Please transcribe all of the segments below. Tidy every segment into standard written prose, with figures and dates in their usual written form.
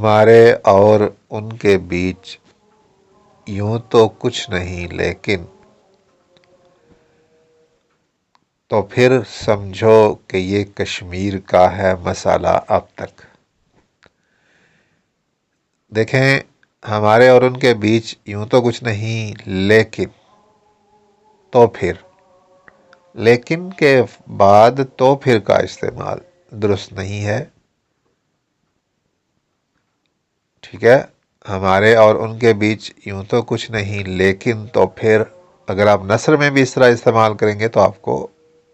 ہمارے اور ان کے بیچ یوں تو کچھ نہیں، لیکن تو پھر سمجھو کہ یہ کشمیر کا ہے مسئلہ اب تک۔ دیکھیں، ہمارے اور ان کے بیچ یوں تو کچھ نہیں، لیکن تو پھر، لیکن کے بعد تو پھر کا استعمال درست نہیں ہے، ٹھیک ہے۔ ہمارے اور ان کے بیچ یوں تو کچھ نہیں، لیکن تو پھر اگر آپ نثر میں بھی اس طرح استعمال کریں گے تو آپ کو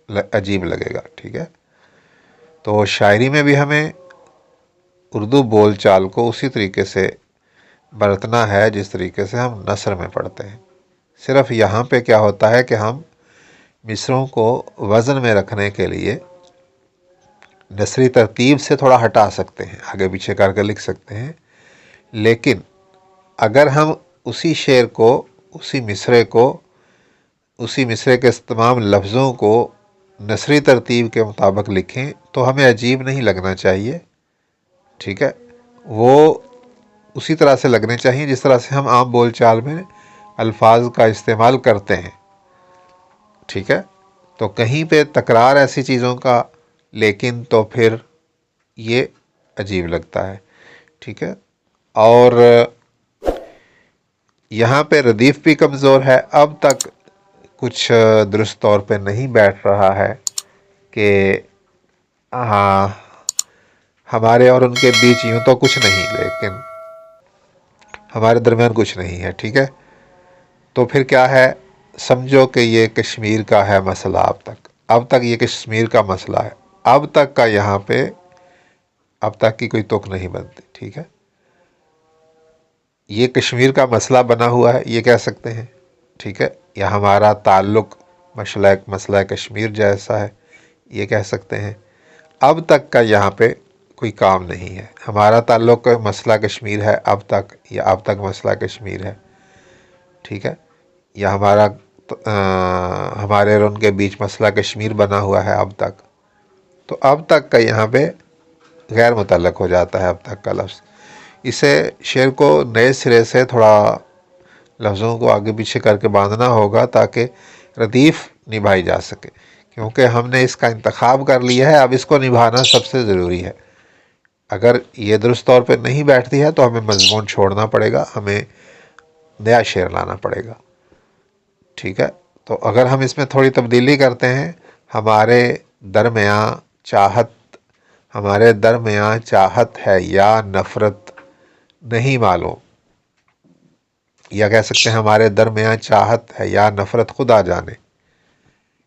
عجیب لگے گا، ٹھیک ہے۔ تو شاعری میں بھی ہمیں اردو بول چال کو اسی طریقے سے برتنا ہے جس طریقے سے ہم نثر میں پڑھتے ہیں۔ صرف یہاں پہ کیا ہوتا ہے کہ ہم مصروں کو وزن میں رکھنے کے لیے نثری ترتیب سے تھوڑا ہٹا سکتے ہیں، آگے پیچھے کر کے لکھ سکتے ہیں، لیکن اگر ہم اسی شعر کو، اسی مصرے کو، اسی مصرے کے تمام لفظوں کو نثری ترتیب کے مطابق لکھیں تو ہمیں عجیب نہیں لگنا چاہیے، ٹھیک ہے۔ وہ اسی طرح سے لگنے چاہیے جس طرح سے ہم عام بول چال میں الفاظ کا استعمال کرتے ہیں، ٹھیک ہے۔ تو کہیں پہ تکرار ایسی چیزوں کا، لیکن تو پھر، یہ عجیب لگتا ہے، ٹھیک ہے۔ اور یہاں پہ ردیف بھی کمزور ہے، اب تک کچھ درست طور پہ نہیں بیٹھ رہا ہے کہ ہاں ہمارے اور ان کے بیچ یوں تو کچھ نہیں، لیکن ہمارے درمیان کچھ نہیں ہے، ٹھیک ہے۔ تو پھر کیا ہے، سمجھو کہ یہ کشمیر کا ہے مسئلہ اب تک یہ کشمیر کا مسئلہ ہے، اب تک کا یہاں پہ اب تک کی کوئی تک نہیں بنتی، ٹھیک ہے۔ یہ کشمیر کا مسئلہ بنا ہوا ہے، یہ کہہ سکتے ہیں، ٹھیک ہے۔ یا ہمارا تعلق مسئلہ کشمیر جیسا ہے، یہ کہہ سکتے ہیں۔ اب تک کا یہاں پہ کوئی کام نہیں ہے، ہمارا تعلق مسئلہ کشمیر ہے اب تک، یا اب تک مسئلہ کشمیر ہے، ٹھیک ہے۔ یا ہمارے اور ان کے بیچ مسئلہ کشمیر بنا ہوا ہے اب تک، تو اب تک کا یہاں پہ غیر متعلق ہو جاتا ہے اب تک کا لفظ۔ اسے شعر کو نئے سرے سے تھوڑا لفظوں کو آگے پیچھے کر کے باندھنا ہوگا تاکہ ردیف نبھائی جا سکے، کیونکہ ہم نے اس کا انتخاب کر لیا ہے، اب اس کو نبھانا سب سے ضروری ہے۔ اگر یہ درست طور پہ نہیں بیٹھتی ہے تو ہمیں مضمون چھوڑنا پڑے گا، ہمیں نیا شعر لانا پڑے گا، ٹھیک ہے۔ تو اگر ہم اس میں تھوڑی تبدیلی کرتے ہیں، ہمارے درمیاں چاہت ہے یا نفرت نہیں معلوم، یا کہہ سکتے ہیں ہمارے درمیاں چاہت ہے یا نفرت خدا جانے،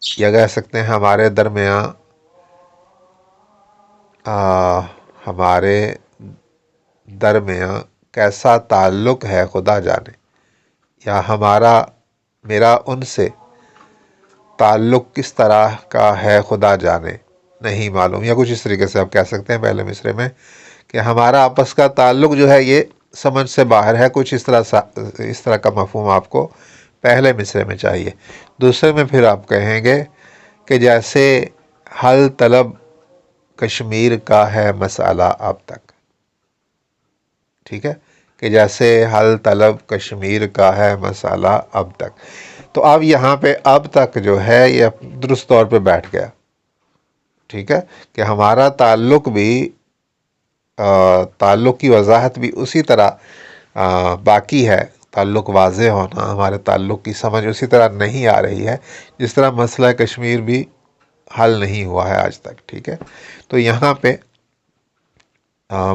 یا کہہ سکتے ہیں ہمارے درمیاں کیسا تعلق ہے خدا جانے، یا میرا ان سے تعلق کس طرح کا ہے خدا جانے نہیں معلوم، یا کچھ اس طریقے سے آپ کہہ سکتے ہیں پہلے مصرے میں کہ ہمارا آپس کا تعلق جو ہے یہ سمجھ سے باہر ہے، کچھ اس طرح کا مفہوم آپ کو پہلے مصرے میں چاہیے۔ دوسرے میں پھر آپ کہیں گے کہ جیسے حل طلب کشمیر کا ہے مسئلہ اب تک، ٹھیک ہے، کہ جیسے حل طلب کشمیر کا ہے مسئلہ اب تک۔ تو اب یہاں پہ اب تک جو ہے یہ درست طور پہ بیٹھ گیا، ٹھیک ہے، کہ ہمارا تعلق بھی، تعلق کی وضاحت بھی اسی طرح باقی ہے، تعلق واضح ہونا، ہمارے تعلق کی سمجھ اسی طرح نہیں آ رہی ہے جس طرح مسئلہ کشمیر بھی حل نہیں ہوا ہے آج تک، ٹھیک ہے۔ تو یہاں پہ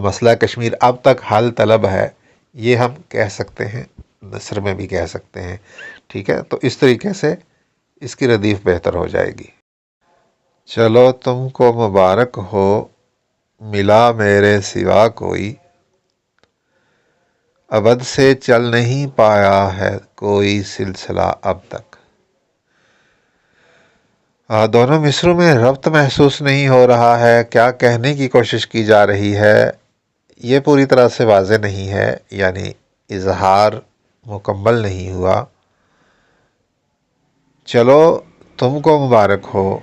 مسئلہ کشمیر اب تک حل طلب ہے، یہ ہم کہہ سکتے ہیں، نثر میں بھی کہہ سکتے ہیں، ٹھیک ہے۔ تو اس طریقے سے اس کی ردیف بہتر ہو جائے گی۔ چلو تم کو مبارک ہو، ملا میرے سوا کوئی، ابد سے چل نہیں پایا ہے کوئی سلسلہ اب تک۔ دونوں مصروں میں ربط محسوس نہیں ہو رہا ہے، کیا کہنے کی کوشش کی جا رہی ہے یہ پوری طرح سے واضح نہیں ہے، یعنی اظہار مکمل نہیں ہوا۔ چلو تم کو مبارک ہو،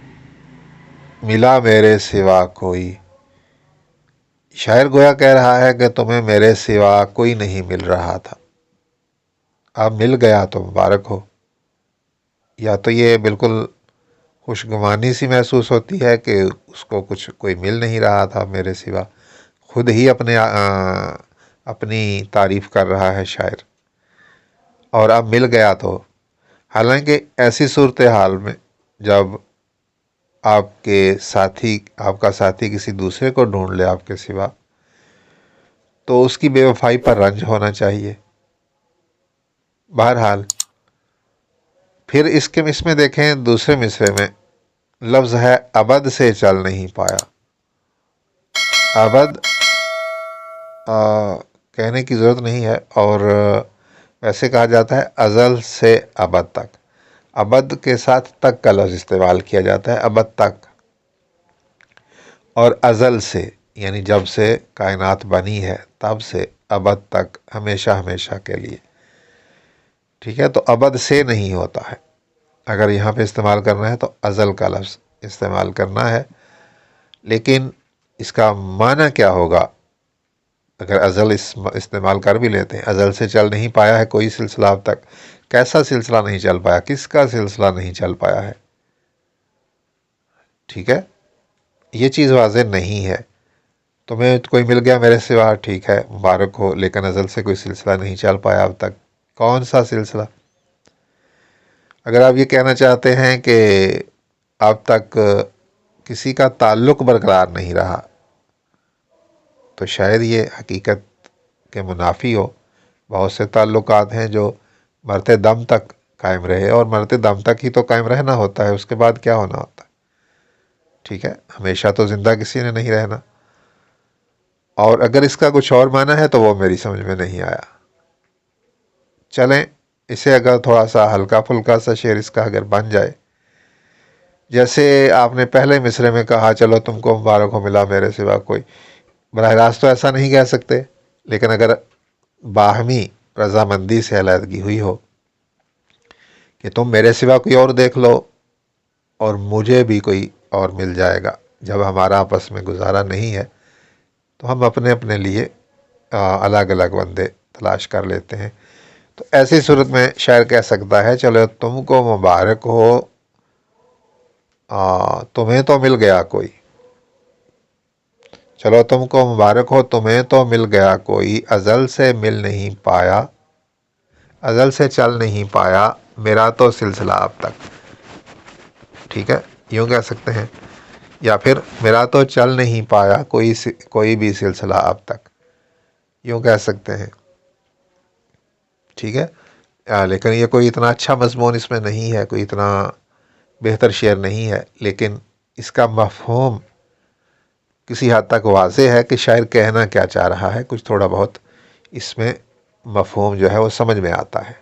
ملا میرے سوا کوئی، شاعر گویا کہہ رہا ہے کہ تمہیں میرے سوا کوئی نہیں مل رہا تھا، اب مل گیا تو مبارک ہو۔ یا تو یہ بالکل خوشگمانی سی محسوس ہوتی ہے کہ اس کو کچھ کوئی مل نہیں رہا تھا میرے سوا، خود ہی اپنی تعریف کر رہا ہے شاعر، اور اب مل گیا تو، حالانکہ ایسی صورتحال میں جب آپ کا ساتھی کسی دوسرے کو ڈھونڈ لے آپ کے سوا، تو اس کی بے وفائی پر رنج ہونا چاہیے۔ بہرحال پھر اس میں دیکھیں دوسرے مصرے میں لفظ ہے ابد سے چل نہیں پایا۔ ابد کہنے کی ضرورت نہیں ہے، اور ویسے کہا جاتا ہے ازل سے ابد تک، ابد کے ساتھ تک کا لفظ استعمال کیا جاتا ہے، ابد تک، اور ازل سے یعنی جب سے کائنات بنی ہے تب سے ابد تک، ہمیشہ ہمیشہ کے لیے، ٹھیک ہے۔ تو ابد سے نہیں ہوتا ہے، اگر یہاں پہ استعمال کرنا ہے تو ازل کا لفظ استعمال کرنا ہے۔ لیکن اس کا معنی کیا ہوگا اگر ازل استعمال کر بھی لیتے ہیں؟ ازل سے چل نہیں پایا ہے کوئی سلسلہ اب تک، کیسا سلسلہ نہیں چل پایا، کس کا سلسلہ نہیں چل پایا ہے، ٹھیک ہے، یہ چیز واضح نہیں ہے۔ تمہیں کوئی مل گیا میرے سوا، ٹھیک ہے مبارک ہو، لیکن ازل سے کوئی سلسلہ نہیں چل پایا اب تک، کون سا سلسلہ؟ اگر آپ یہ کہنا چاہتے ہیں کہ اب تک کسی کا تعلق برقرار نہیں رہا، تو شاید یہ حقیقت کے منافی ہو۔ بہت سے تعلقات ہیں جو مرتے دم تک قائم رہے، اور مرتے دم تک ہی تو قائم رہنا ہوتا ہے، اس کے بعد کیا ہونا ہوتا ہے، ٹھیک ہے، ہمیشہ تو زندہ کسی نے نہیں رہنا۔ اور اگر اس کا کچھ اور معنی ہے تو وہ میری سمجھ میں نہیں آیا۔ چلیں اسے اگر تھوڑا سا ہلکا پھلکا سا شعر اس کا اگر بن جائے، جیسے آپ نے پہلے مصرے میں کہا چلو تم کو مبارک ہو ملا میرے سوا کوئی، براہ راست تو ایسا نہیں کہہ سکتے، لیکن اگر باہمی رضامندی سے علیحدگی ہوئی ہو کہ تم میرے سوا کوئی اور دیکھ لو اور مجھے بھی کوئی اور مل جائے گا، جب ہمارا آپس میں گزارا نہیں ہے تو ہم اپنے اپنے لیے الگ الگ بندے تلاش کر لیتے ہیں، تو ایسی صورت میں شاعر کہہ سکتا ہے چلو تم کو مبارک ہو، تمہیں تو مل گیا کوئی، چلو تم کو مبارک ہو تمہیں تو مل گیا کوئی، ازل سے مل نہیں پایا، ازل سے چل نہیں پایا میرا تو سلسلہ اب تک، ٹھیک ہے، یوں کہہ سکتے ہیں، یا پھر میرا تو چل نہیں پایا کوئی بھی سلسلہ اب تک، یوں کہہ سکتے ہیں، ٹھیک ہے۔ لیکن یہ کوئی اتنا اچھا مضمون اس میں نہیں ہے، کوئی اتنا بہتر شعر نہیں ہے، لیکن اس کا مفہوم کسی حد تک واضح ہے کہ شاعر کہنا کیا چاہ رہا ہے، کچھ تھوڑا بہت اس میں مفہوم جو ہے وہ سمجھ میں آتا ہے۔